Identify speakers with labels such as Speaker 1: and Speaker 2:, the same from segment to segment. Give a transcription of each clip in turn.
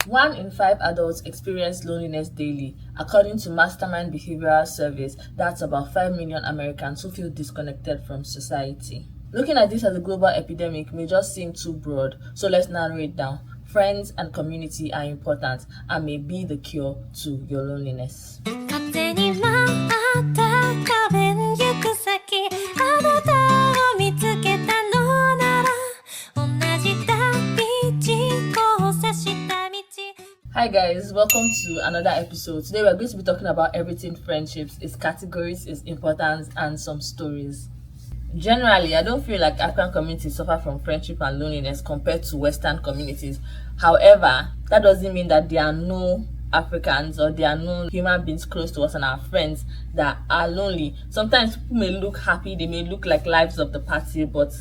Speaker 1: 1 in 5 adults experience loneliness daily, according to Mastermind Behavioral Surveys. That's about 5 million Americans who feel disconnected from society. Looking at this as a global epidemic may just seem too broad, so let's narrow it down. Friends and community are important and may be the cure to your loneliness. Hi guys, welcome to another episode. Today we're going to be talking about everything friendships, its categories, its importance, and some stories. Generally, I don't feel like African communities suffer from friendship and loneliness compared to Western communities. However, that doesn't mean that there are no Africans or there are no human beings close to us and our friends that are lonely. Sometimes people may look happy, they may look like lives of the party, but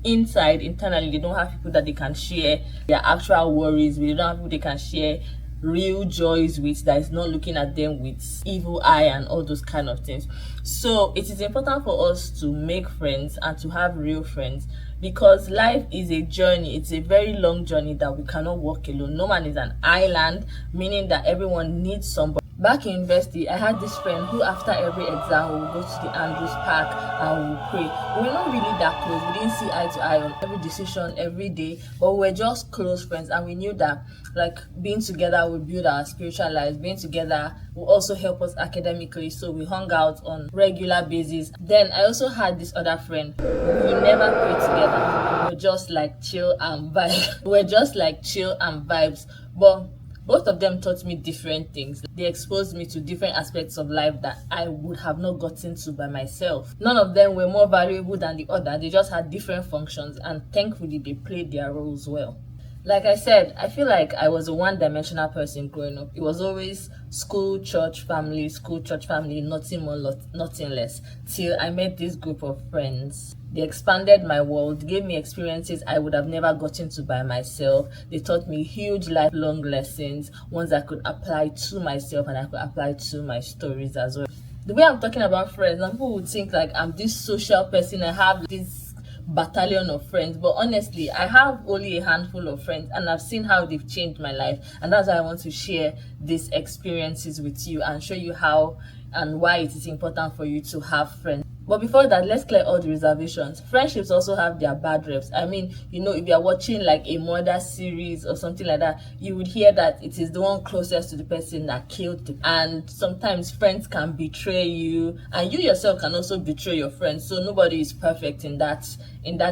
Speaker 1: internally, they don't have people that they can share their actual worries with. They don't have people they can share real joys with, that is not looking at them with evil eye and all those kind of things. So it is important for us to make friends and to have real friends, because life is a journey. It's a very long journey that we cannot walk alone. No man is an island, meaning that everyone needs somebody. Back in university, I had this friend who after every exam we would go to the Andrews Park and we would pray. We were not really that close. We didn't see eye to eye on every decision every day, but we were just close friends, and we knew that like being together would build our spiritual lives. Being together will also help us academically, so we hung out on regular basis. Then I also had this other friend. We never prayed together. We were just like chill and vibe. We were just like chill and vibes, but both of them taught me different things. They exposed me to different aspects of life that I would have not gotten to by myself. None of them were more valuable than the other. They just had different functions, and thankfully they played their roles well. Like I said, I feel like I was a one-dimensional person growing up. It was always school, church, family, nothing more, nothing less, till I met this group of friends. They expanded my world, gave me experiences I would have never gotten to by myself. They taught me huge lifelong lessons, ones I could apply to myself and I could apply to my stories as well. The way I'm talking about friends, some people would think like I'm this social person, I have this battalion of friends, but honestly I have only a handful of friends, and I've seen how they've changed my life, and that's why I want to share these experiences with you and show you how and why it is important for you to have friends. But before that, let's clear all the reservations. Friendships also have their bad reps. I mean, if you're watching like a murder series or something like that, you would hear that it is the one closest to the person that killed them. And sometimes friends can betray you, and you yourself can also betray your friends. So nobody is perfect in that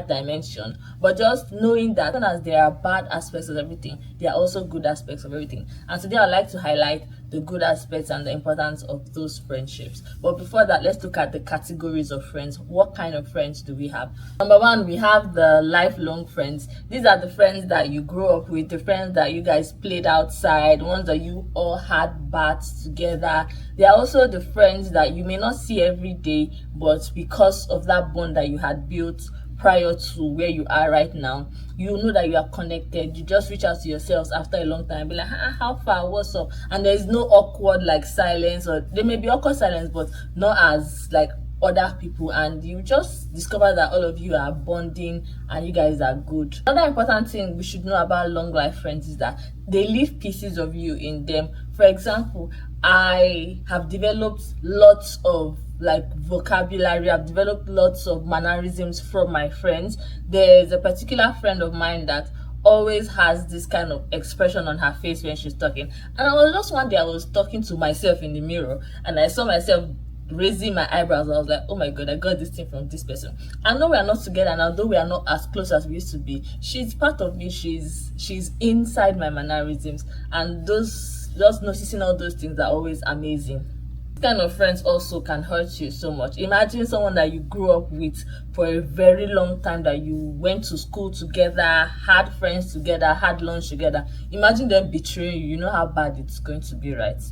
Speaker 1: dimension. But just knowing that as there are bad aspects of everything, there are also good aspects of everything. And today I'd like to highlight the good aspects and the importance of those friendships. But before that, let's look at the categories of friends. What kind of friends do we have? Number one, we have the lifelong friends. These are the friends that you grew up with, the friends that you guys played outside, ones that you all had baths together. They are also the friends that you may not see every day, but because of that bond that you had built prior to where you are right now, you know that you are connected. You just reach out to yourselves after a long time, be like, how far, what's up? And there's no awkward like silence, or there may be awkward silence, but not as like other people, and you just discover that all of you are bonding and you guys are good. Another important thing we should know about long life friends is that they leave pieces of you in them. For example, I have developed lots of like vocabulary, I've developed lots of mannerisms from my friends. There's a particular friend of mine that always has this kind of expression on her face when she's talking, and I was just one day I was talking to myself in the mirror and I saw myself raising my eyebrows. I was like, oh my god, I got this thing from this person. I know we are not together, and although we are not as close as we used to be, she's part of me. She's inside my mannerisms, and those just noticing all those things are always amazing. This kind of friends also can hurt you so much. Imagine someone that you grew up with for a very long time, that you went to school together, had friends together, had lunch together. Imagine them betraying you. You know how bad it's going to be, right?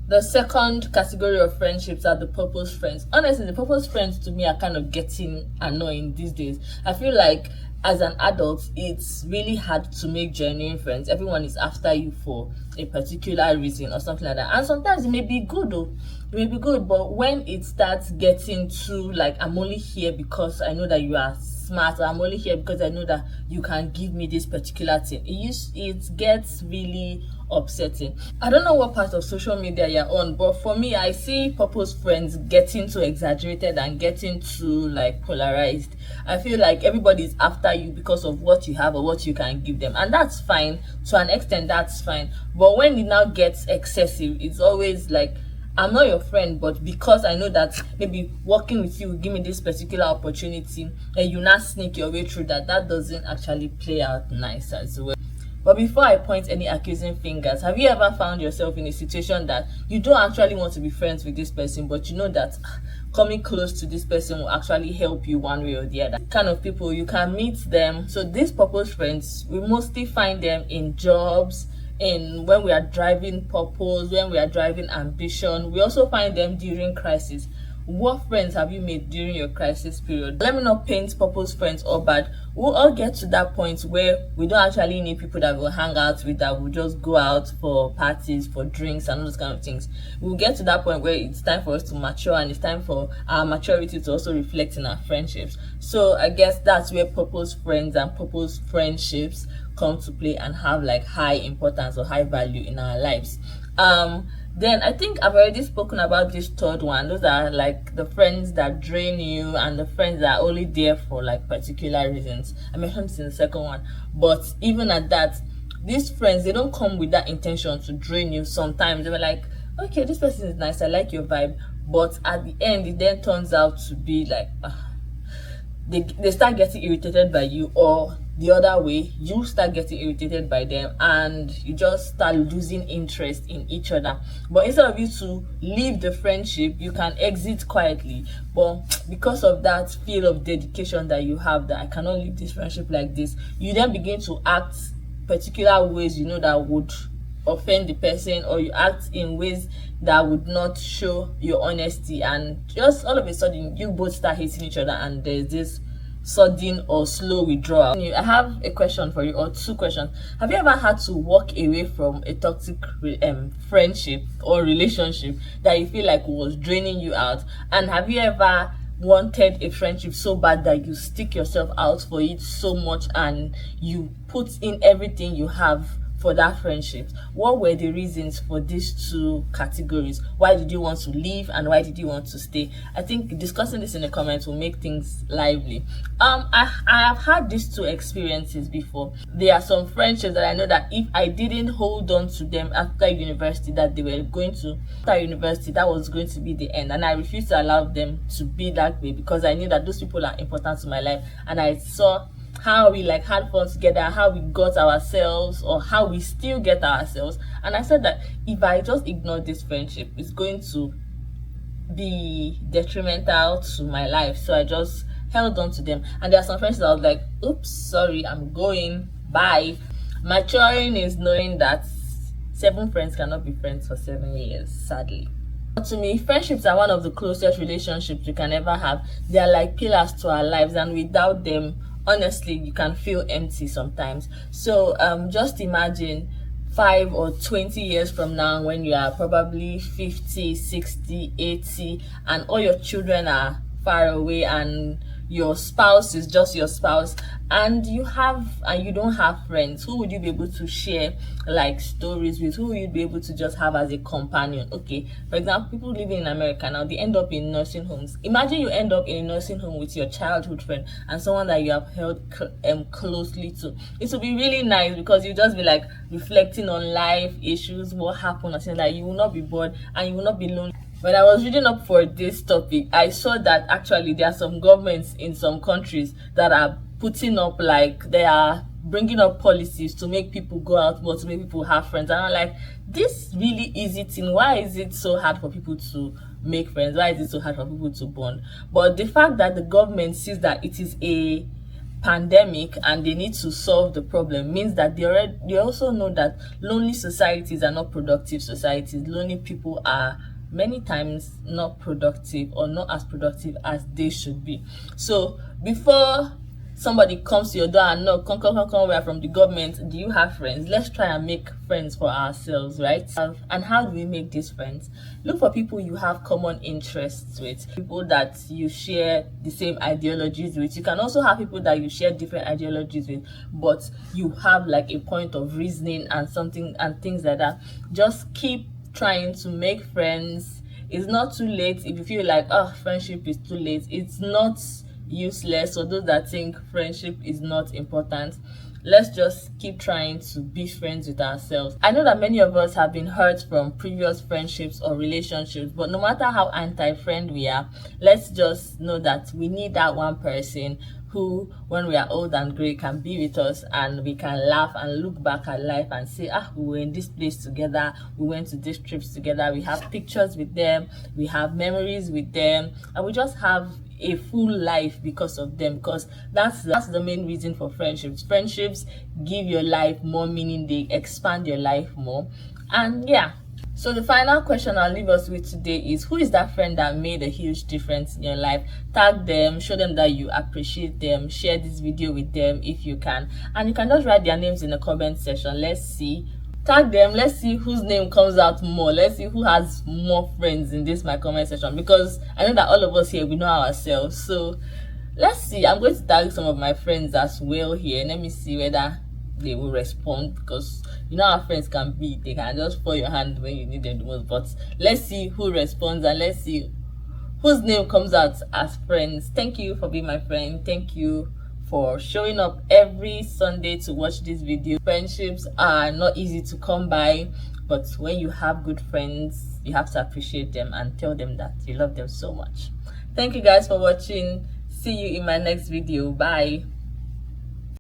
Speaker 1: The second category of friendships are the purpose friends. Honestly, the purpose friends to me are kind of getting annoying these days. I feel like as an adult, it's really hard to make genuine friends. Everyone is after you for a particular reason or something like that. And sometimes it may be good though. It may be good, but when it starts getting too like, I'm only here because I know that you are smart, or I'm only here because I know that you can give me this particular thing. It gets really upsetting. I don't know what part of social media you're on, but for me, I see purpose friends getting too exaggerated and getting too like polarized. I feel like everybody's after you because of what you have or what you can give them, and that's fine to an extent. That's fine, but when it now gets excessive, it's always like, I'm not your friend, but because I know that maybe working with you will give me this particular opportunity, and you not sneak your way through that, that doesn't actually play out nice as well. But before I point any accusing fingers, have you ever found yourself in a situation that you don't actually want to be friends with this person, but you know that coming close to this person will actually help you one way or the other? Kind of people, you can meet them. So these purpose friends, we mostly find them in jobs, in when we are driving purpose, when we are driving ambition. We also find them during crisis. What friends have you made during your crisis period? Let me not paint purpose friends all bad. We'll all get to that point where we don't actually need people that we'll hang out with, that will just go out for parties, for drinks, and those kind of things. We'll get to that point where it's time for us to mature, and it's time for our maturity to also reflect in our friendships. So I guess that's where purpose friends and purpose friendships come to play and have like high importance or high value in our lives. Then I think I've already spoken about this third one. Those are like the friends that drain you and the friends that are only there for like particular reasons. I mentioned this in the second one, but even at that, these friends, they don't come with that intention to drain you. Sometimes they were like, okay, this person is nice, I like your vibe, but at the end it then turns out to be like they start getting irritated by you, or the other way, you start getting irritated by them, and you just start losing interest in each other. But instead of you to leave the friendship, you can exit quietly. But because of that feel of dedication that you have, that I cannot leave this friendship like this, you then begin to act particular ways you know that would offend the person, or you act in ways that would not show your honesty, and just all of a sudden you both start hating each other, and there's this sudden or slow withdrawal. I have a question for you, or two questions. Have you ever had to walk away from a toxic friendship or relationship that you feel like was draining you out? And have you ever wanted a friendship so bad that you stick yourself out for it so much and you put in everything you have for that friendship? What were the reasons for these two categories? Why did you want to leave, and why did you want to stay? I think discussing this in the comments will make things lively. I have had these two experiences before. There are some friendships that I know that if I didn't hold on to them after university, that they were going to, after university, that was going to be the end, and I refused to allow them to be that way, because I knew that those people are important to my life, and I saw how we like had fun together, how we got ourselves, or how we still get ourselves. And I said that if I just ignore this friendship, it's going to be detrimental to my life. So I just held on to them. And there are some friends that I was like, oops, sorry, I'm going, bye. Maturing is knowing that 7 friends cannot be friends for 7 years, sadly. To me, friendships are one of the closest relationships we can ever have. They are like pillars to our lives, and without them, honestly, you can feel empty sometimes. So just imagine 5 or 20 years from now, when you are probably 50, 60, 80, and all your children are far away, and your spouse is just your spouse, and you don't have friends. Who would you be able to share like stories with? Who would you be able to just have as a companion? Okay, for example, people living in America now, they end up in nursing homes. Imagine you end up in a nursing home with your childhood friend and someone that you have held closely to. It will be really nice, because you just be like reflecting on life issues, what happened, or something, that you will not be bored and you will not be lonely. When I was reading up for this topic, I saw that actually there are some governments in some countries that are putting up, like, they are bringing up policies to make people go out more, to make people have friends. And I'm like, this really easy thing, why is it so hard for people to make friends? Why is it so hard for people to bond? But the fact that the government sees that it is a pandemic and they need to solve the problem means that they also know that lonely societies are not productive societies. Lonely people are many times not productive, or not as productive as they should be. So before somebody comes to your door and no, come, we are from the government. Do you have friends? Let's try and make friends for ourselves, right? And how do we make these friends? Look for people you have common interests with, people that you share the same ideologies with. You can also have people that you share different ideologies with, but you have like a point of reasoning and something and things like that. Just keep trying to make friends. It's not too late if you feel like, oh, friendship is too late. It's not useless. For those that think friendship is not important, let's just keep trying to be friends with ourselves. I know that many of us have been hurt from previous friendships or relationships, but no matter how anti-friend we are, let's just know that we need that one person who, when we are old and gray, can be with us and we can laugh and look back at life and say, ah, we were in this place together, we went to these trips together, we have pictures with them, we have memories with them, and we just have a full life because of them. Because that's the main reason for friendships give your life more meaning, they expand your life more. And yeah, so the final question I'll leave us with today is, who is that friend that made a huge difference in your life? Tag them, show them that you appreciate them, share this video with them if you can, and you can just write their names in the comment section. Let's see, tag them, let's see whose name comes out more. Let's see who has more friends in this my comment section, because I know that all of us here, we know ourselves. So let's see, I'm going to tag some of my friends as well here. Let me see whether they will respond, because you know how friends can be, they can just fall your hand when you need them the most. But let's see who responds and let's see whose name comes out as friends. Thank you for being my friend. Thank you for showing up every Sunday to watch this video. Friendships are not easy to come by, but when you have good friends, you have to appreciate them and tell them that you love them so much. Thank you guys for watching. See you in my next video. Bye.